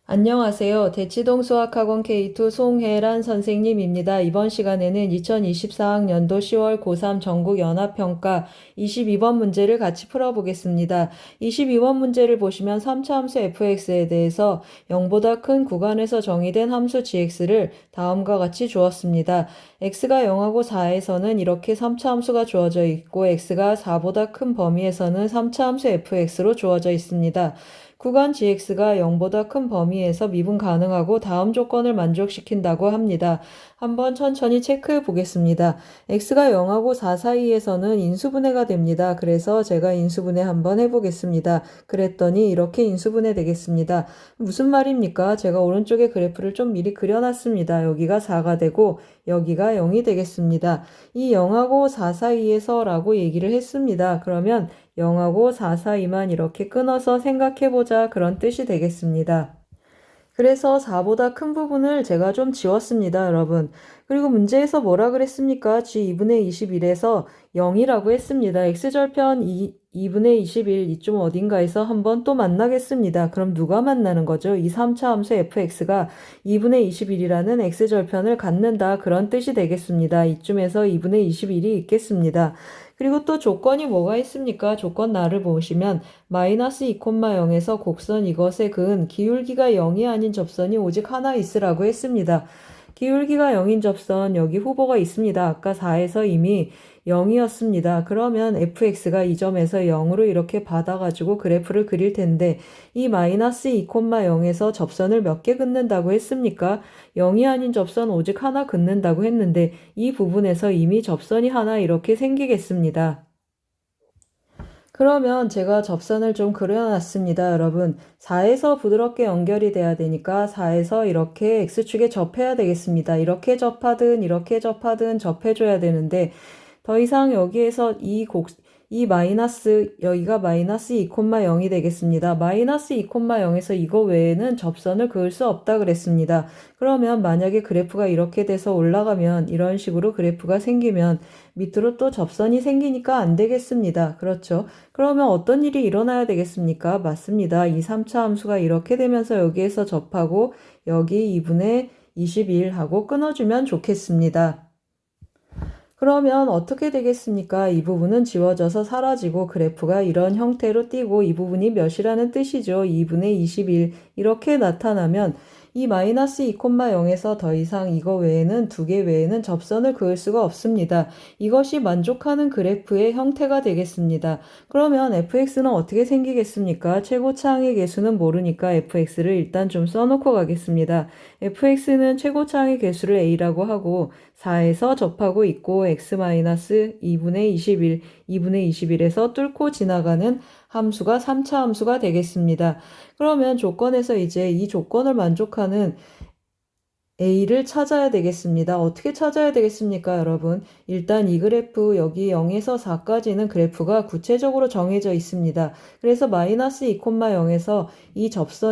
안녕하세요. 대치동 수학학원 K2 송혜란 선생님입니다. 이번 시간에는 2024학년도 10월 고3 전국 연합평가 22번 문제를 같이 풀어보겠습니다. 22번 문제를 보시면 3차 함수 fx에 대해서 0보다 큰 구간에서 정의된 함수 gx를 다음과 같이 주었습니다. x가 0하고 4에서는 이렇게 3차 함수가 주어져 있고 x가 4보다 큰 범위에서는 3차 함수 fx로 주어져 있습니다. 구간 gx가 0보다 큰 범위에서 미분 가능하고 다음 조건을 만족시킨다고 합니다. 한번 천천히 체크해 보겠습니다. x가 0하고 4 사이에서는 인수분해가 됩니다. 그래서 제가 인수분해 한번 해보겠습니다. 그랬더니 이렇게 인수분해 되겠습니다. 무슨 말입니까? 제가 오른쪽에 그래프를 좀 미리 그려놨습니다. 여기가 4가 되고 여기가 0이 되겠습니다. 이 0하고 4 사이에서 라고 얘기를 했습니다. 그러면 0하고 4 사이만 이렇게 끊어서 생각해보자 그런 뜻이 되겠습니다. 그래서 4보다 큰 부분을 제가 좀 지웠습니다, 여러분. 그리고 문제에서 뭐라 그랬습니까? g 2분의 21에서 0이라고 했습니다. x절편 2분의 21 이쯤 어딘가에서 한번 또 만나겠습니다. 그럼 누가 만나는 거죠? 이 3차 함수 fx가 2분의 21이라는 x절편을 갖는다 그런 뜻이 되겠습니다. 이쯤에서 2분의 21이 있겠습니다. 그리고 또 조건이 뭐가 있습니까? 조건 나를 보시면 마이너스 2,0에서 곡선 이것의 근 기울기가 0이 아닌 접선이 오직 하나 있으라고 했습니다. 기울기가 0인 접선 여기 후보가 있습니다. 아까 4에서 이미 0이었습니다. 그러면 fx가 이 점에서 0으로 이렇게 받아가지고 그래프를 그릴 텐데 이 마이너스 2,0에서 접선을 몇 개 긋는다고 했습니까? 0이 아닌 접선 오직 하나 긋는다고 했는데 이 부분에서 이미 접선이 하나 이렇게 생기겠습니다. 그러면 제가 접선을 좀 그려놨습니다, 여러분. 4에서 부드럽게 연결이 돼야 되니까 4에서 이렇게 X축에 접해야 되겠습니다. 이렇게 접하든 이렇게 접하든 접해줘야 되는데 더 이상 여기에서 이 마이너스, 여기가 마이너스 2,0이 되겠습니다. 마이너스 2,0에서 이거 외에는 접선을 그을 수 없다 그랬습니다. 그러면 만약에 그래프가 이렇게 돼서 올라가면 이런 식으로 그래프가 생기면 밑으로 또 접선이 생기니까 안 되겠습니다. 그렇죠? 그러면 어떤 일이 일어나야 되겠습니까? 맞습니다. 이 3차 함수가 이렇게 되면서 여기에서 접하고 여기 2분의 21하고 끊어주면 좋겠습니다. 그러면 어떻게 되겠습니까? 이 부분은 지워져서 사라지고 그래프가 이런 형태로 띄고 이 부분이 몇이라는 뜻이죠. 2분의 21 이렇게 나타나면 이 마이너스 2,0에서 더 이상 이거 외에는 두 개 외에는 접선을 그을 수가 없습니다. 이것이 만족하는 그래프의 형태가 되겠습니다. 그러면 fx는 어떻게 생기겠습니까? 최고차항의 개수는 모르니까 fx를 일단 좀 써놓고 가겠습니다. fx는 최고차항의 개수를 a라고 하고 4에서 접하고 있고 x-2분의 21, 2분의 21에서 뚫고 지나가는 함수가 3차 함수가 되겠습니다. 그러면 조건에서 이제 이 조건을 만족하는 A를 찾아야 되겠습니다. 어떻게 찾아야 되겠습니까, 여러분? 일단 이 그래프 여기 0에서 4까지는 그래프가 구체적으로 정해져 있습니다. 그래서 마이너스 2,0에서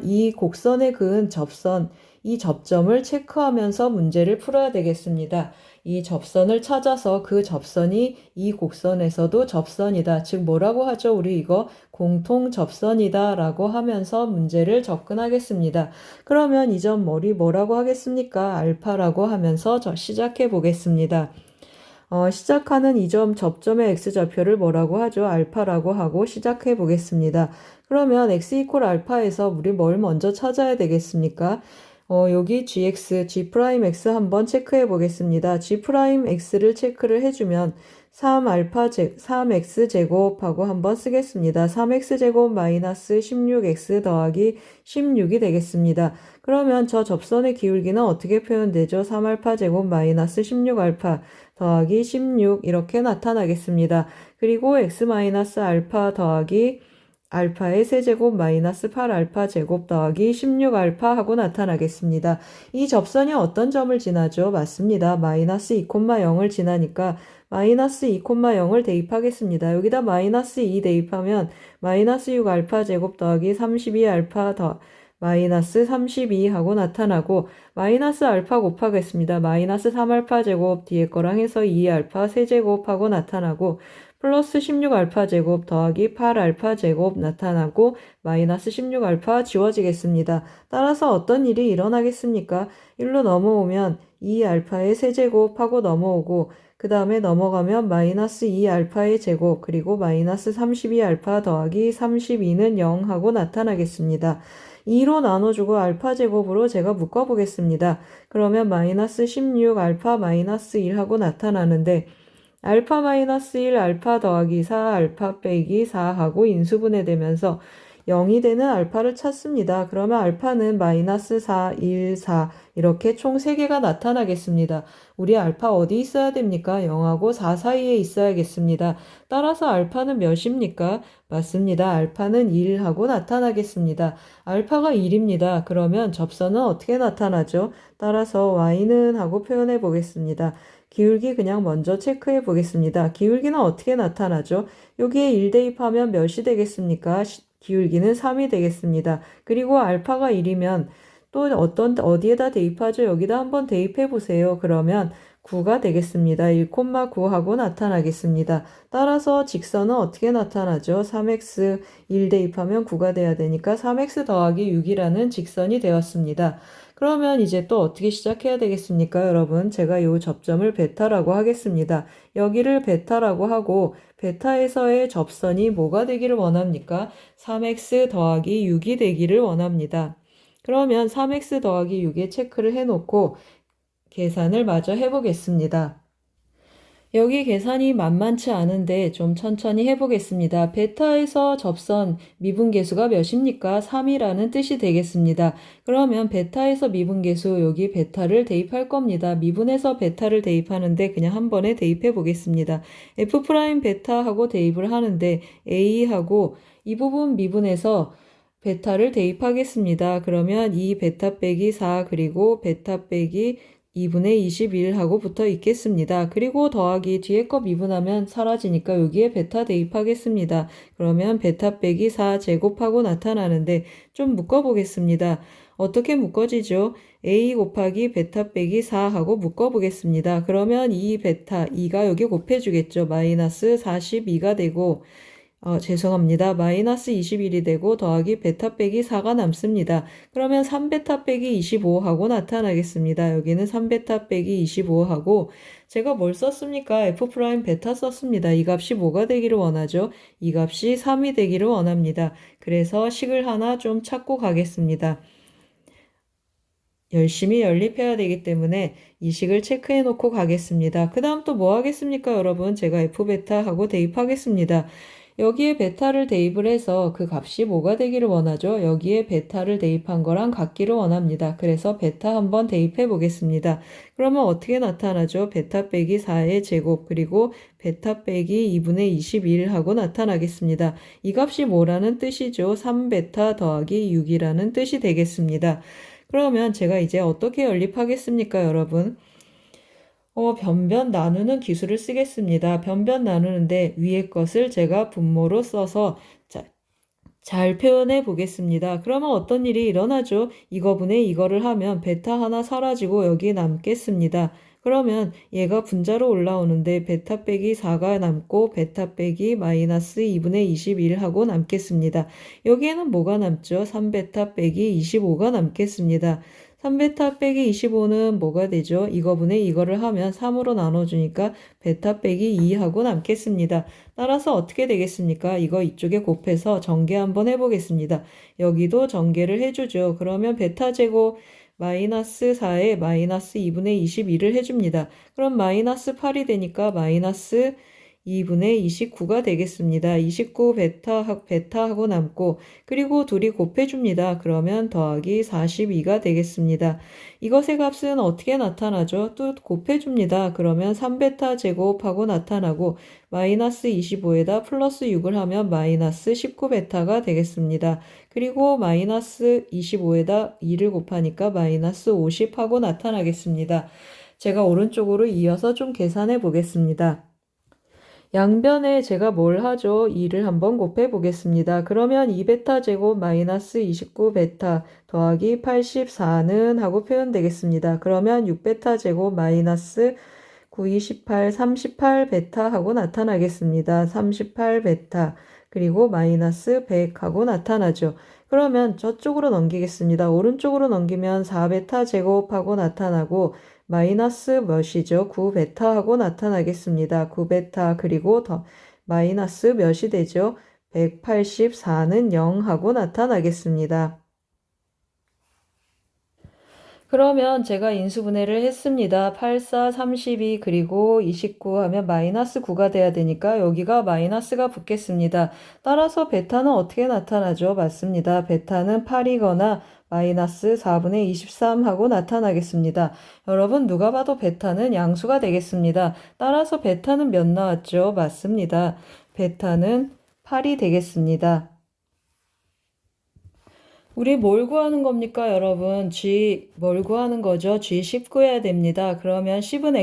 이 곡선에 그은 접선, 이 접점을 체크하면서 문제를 풀어야 되겠습니다. 이 접선을 찾아서 그 접선이 이 곡선에서도 접선이다. 즉 뭐라고 하죠? 우리 이거 공통 접선이다 라고 하면서 문제를 접근하겠습니다. 그러면 이 점 뭐라고 하겠습니까? 알파라고 하면서 시작해 보겠습니다. 시작하는 이 점 접점의 x좌표를 뭐라고 하죠? 알파라고 하고 시작해 보겠습니다. 그러면 x 이퀄 알파에서 우리 뭘 먼저 찾아야 되겠습니까? 여기 G'X 한번 체크해 보겠습니다. G'X를 체크를 해주면 3x제곱하고 한번 쓰겠습니다. 3x제곱 마이너스 16x 더하기 16이 되겠습니다. 그러면 저 접선의 기울기는 어떻게 표현되죠? 3알파제곱 마이너스 16알파 더하기 16 이렇게 나타나겠습니다. 그리고 x 마이너스 알파 더하기 알파의 세제곱 마이너스 8알파 제곱 더하기 16알파 하고 나타나겠습니다. 이 접선이 어떤 점을 지나죠? 맞습니다. 마이너스 2,0을 지나니까 마이너스 2,0을 대입하겠습니다. 여기다 마이너스 2 대입하면 마이너스 6알파 제곱 더하기 32알파 더 마이너스 32 하고 나타나고 마이너스 알파 곱하겠습니다. 마이너스 3알파 제곱 뒤에 거랑 해서 2알파 세제곱 하고 나타나고 플러스 16알파 제곱 더하기 8알파 제곱 나타나고 마이너스 16알파 지워지겠습니다. 따라서 어떤 일이 일어나겠습니까? 1로 넘어오면 2알파의 세제곱하고 넘어오고 그 다음에 넘어가면 마이너스 2알파의 제곱 그리고 마이너스 32알파 더하기 32는 0 하고 나타나겠습니다. 2로 나눠주고 알파 제곱으로 제가 묶어보겠습니다. 그러면 마이너스 16 알파 마이너스 1 하고 나타나는데 알파 마이너스 1 알파 더하기 4 알파 빼기 4 하고 인수분해 되면서 0이 되는 알파를 찾습니다. 그러면 알파는 마이너스 4, 1, 4 이렇게 총 3개가 나타나겠습니다. 우리 알파 어디 있어야 됩니까? 0하고 4 사이에 있어야겠습니다. 따라서 알파는 몇입니까? 맞습니다. 알파는 1하고 나타나겠습니다. 알파가 1입니다. 그러면 접선은 어떻게 나타나죠? 따라서 y는 하고 표현해 보겠습니다. 기울기 그냥 먼저 체크해 보겠습니다. 기울기는 어떻게 나타나죠? 여기에 1 대입하면 몇이 되겠습니까? 기울기는 3이 되겠습니다. 그리고 알파가 1이면 또 어디에다 대입하죠? 여기다 한번 대입해 보세요. 그러면 9가 되겠습니다. 1,9 하고 나타나겠습니다. 따라서 직선은 어떻게 나타나죠? 3x 1 대입하면 9가 돼야 되니까 3x 더하기 6이라는 직선이 되었습니다. 그러면 이제 또 어떻게 시작해야 되겠습니까, 여러분? 제가 이 접점을 베타라고 하겠습니다. 여기를 베타라고 하고 베타에서의 접선이 뭐가 되기를 원합니까? 3x 더하기 6이 되기를 원합니다. 그러면 3x 더하기 6에 체크를 해놓고 계산을 마저 해보겠습니다. 여기 계산이 만만치 않은데 좀 천천히 해보겠습니다. 베타에서 접선 미분계수가 몇입니까? 3이라는 뜻이 되겠습니다. 그러면 베타에서 미분계수 여기 베타를 대입할 겁니다. 미분에서 베타를 대입하는데 그냥 한 번에 대입해 보겠습니다. f' 베타하고 대입을 하는데 a하고 이 부분 미분에서 베타를 대입하겠습니다. 그러면 이 베타 빼기 4 그리고 베타 빼기 2분의 21 하고 붙어 있겠습니다. 그리고 더하기 뒤에 거 미분하면 사라지니까 여기에 베타 대입하겠습니다. 그러면 베타 빼기 4 제곱하고 나타나는데 좀 묶어보겠습니다. 어떻게 묶어지죠? a 곱하기 베타 빼기 4 하고 묶어보겠습니다. 그러면 이 베타 2가 여기 곱해주겠죠. 마이너스 42가 되고 죄송합니다. 마이너스 21이 되고 더하기 베타 빼기 4가 남습니다. 그러면 3베타 빼기 25하고 나타나겠습니다. 여기는 3베타 빼기 25하고 제가 뭘 썼습니까? f' 베타 썼습니다. 이 값이 뭐가 되기를 원하죠? 이 값이 3이 되기를 원합니다. 그래서 식을 하나 좀 찾고 가겠습니다. 열심히 연립해야 되기 때문에 이 식을 체크해 놓고 가겠습니다. 그 다음 또 뭐 하겠습니까, 여러분? 제가 f베타 하고 대입하겠습니다. 여기에 베타를 대입을 해서 그 값이 뭐가 되기를 원하죠? 여기에 베타를 대입한 거랑 같기를 원합니다. 그래서 베타 한번 대입해 보겠습니다. 그러면 어떻게 나타나죠? 베타 빼기 4의 제곱 그리고 베타 빼기 2분의 21 하고 나타나겠습니다. 이 값이 뭐라는 뜻이죠? 3베타 더하기 6이라는 뜻이 되겠습니다. 그러면 제가 이제 어떻게 연립하겠습니까, 여러분? 변변 나누는 기술을 쓰겠습니다. 변변 나누는데 위에 것을 제가 분모로 써서 잘 표현해 보겠습니다. 그러면 어떤 일이 일어나죠? 이거분의 이거를 하면 베타 하나 사라지고 여기 남겠습니다. 그러면 얘가 분자로 올라오는데 베타 빼기 4가 남고 베타 빼기 마이너스 2분의 21 하고 남겠습니다. 여기에는 뭐가 남죠? 3베타 빼기 25가 남겠습니다. 3베타 빼기 25는 뭐가 되죠? 이거분의 이거를 하면 3으로 나눠주니까 베타 빼기 2 하고 남겠습니다. 따라서 어떻게 되겠습니까? 이거 이쪽에 곱해서 전개 한번 해보겠습니다. 여기도 전개를 해주죠. 그러면 베타 제곱 마이너스 4에 마이너스 2분의 21을 해줍니다. 그럼 마이너스 8이 되니까 마이너스 2분의 29가 되겠습니다. 29 베타하고 남고 그리고 둘이 곱해줍니다. 그러면 더하기 42가 되겠습니다. 이것의 값은 어떻게 나타나죠? 또 곱해줍니다. 그러면 3베타 제곱하고 나타나고 마이너스 25에다 플러스 6을 하면 마이너스 19베타가 되겠습니다. 그리고 마이너스 25에다 2를 곱하니까 마이너스 50하고 나타나겠습니다. 제가 오른쪽으로 이어서 좀 계산해 보겠습니다. 양변에 제가 뭘 하죠? 2를 한번 곱해 보겠습니다. 그러면 2베타 제곱 마이너스 29베타 더하기 84는 하고 표현되겠습니다. 그러면 6베타 제곱 마이너스 9, 28, 38 베타 하고 나타나겠습니다. 38 베타 그리고 마이너스 100 하고 나타나죠. 그러면 저쪽으로 넘기겠습니다. 오른쪽으로 넘기면 4베타 제곱하고 나타나고 마이너스 몇이죠? 9베타 하고 나타나겠습니다. 9베타 그리고 더 마이너스 몇이 되죠? 184는 0 하고 나타나겠습니다. 그러면 제가 인수분해를 했습니다. 84, 32 그리고 29 하면 마이너스 9가 돼야 되니까 여기가 마이너스가 붙겠습니다. 따라서 베타는 어떻게 나타나죠? 맞습니다. 베타는 8이거나 마이너스 4분의 23 하고 나타나겠습니다. 여러분 누가 봐도 베타는 양수가 되겠습니다. 따라서 베타는 몇 나왔죠? 맞습니다. 베타는 8이 되겠습니다. 우리 뭘 구하는 겁니까, 여러분? 뭘 구하는 거죠? G10 구해야 됩니다. 그러면 10은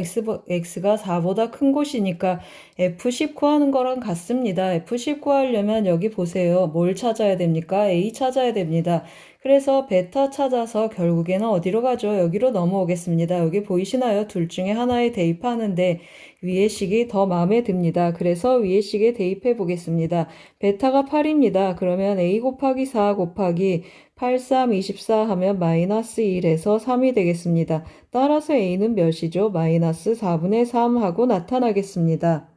X가 4보다 큰 곳이니까 F10 구하는 거랑 같습니다. F10 구하려면 여기 보세요. 뭘 찾아야 됩니까? A 찾아야 됩니다. 그래서 베타 찾아서 결국에는 어디로 가죠? 여기로 넘어오겠습니다. 여기 보이시나요? 둘 중에 하나에 대입하는데 위의 식이 더 마음에 듭니다. 그래서 위의 식에 대입해 보겠습니다. 베타가 8입니다. 그러면 A 곱하기 4 곱하기 8, 3, 24 하면 마이너스 1에서 3이 되겠습니다. 따라서 A는 몇이죠? 마이너스 4분의 3 하고 나타나겠습니다.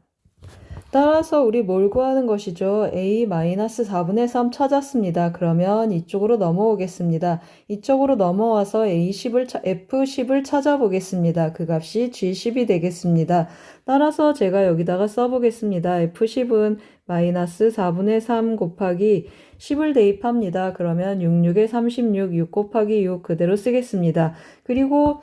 따라서 우리 뭘 구하는 것이죠? A 마이너스 4분의 3 찾았습니다. 그러면 이쪽으로 넘어오겠습니다. 이쪽으로 넘어와서 F10을 찾아보겠습니다. 그 값이 G10이 되겠습니다. 따라서 제가 여기다가 써보겠습니다. F10은 마이너스 4분의 3 곱하기 10을 대입합니다. 그러면 66에 36, 6 곱하기 6 그대로 쓰겠습니다. 그리고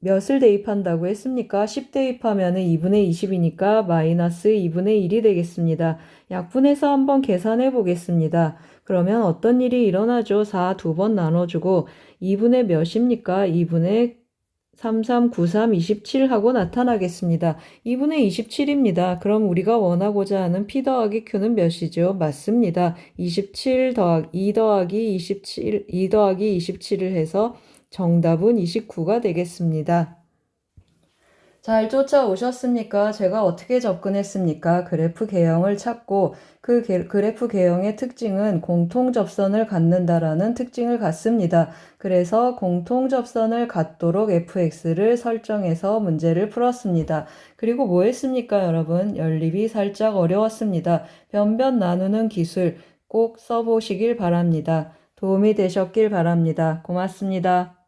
몇을 대입한다고 했습니까? 10 대입하면 2분의 20이니까 마이너스 2분의 1이 되겠습니다. 약분해서 한번 계산해 보겠습니다. 그러면 어떤 일이 일어나죠? 4 두 번 나눠주고 2분의 몇입니까? 2분의 3393, 27 하고 나타나겠습니다. 2분의 27입니다. 그럼 우리가 원하고자 하는 P 더하기 Q는 몇이죠? 맞습니다. 27 2 더하기 27, 2 더하기 27을 해서 정답은 29가 되겠습니다. 잘 쫓아오셨습니까? 제가 어떻게 접근했습니까? 그래프 개형을 찾고 그 그래프 개형의 특징은 공통접선을 갖는다라는 특징을 갖습니다. 그래서 공통접선을 갖도록 fx를 설정해서 문제를 풀었습니다. 그리고 뭐 했습니까, 여러분? 연립이 살짝 어려웠습니다. 변변 나누는 기술 꼭 써보시길 바랍니다. 도움이 되셨길 바랍니다. 고맙습니다.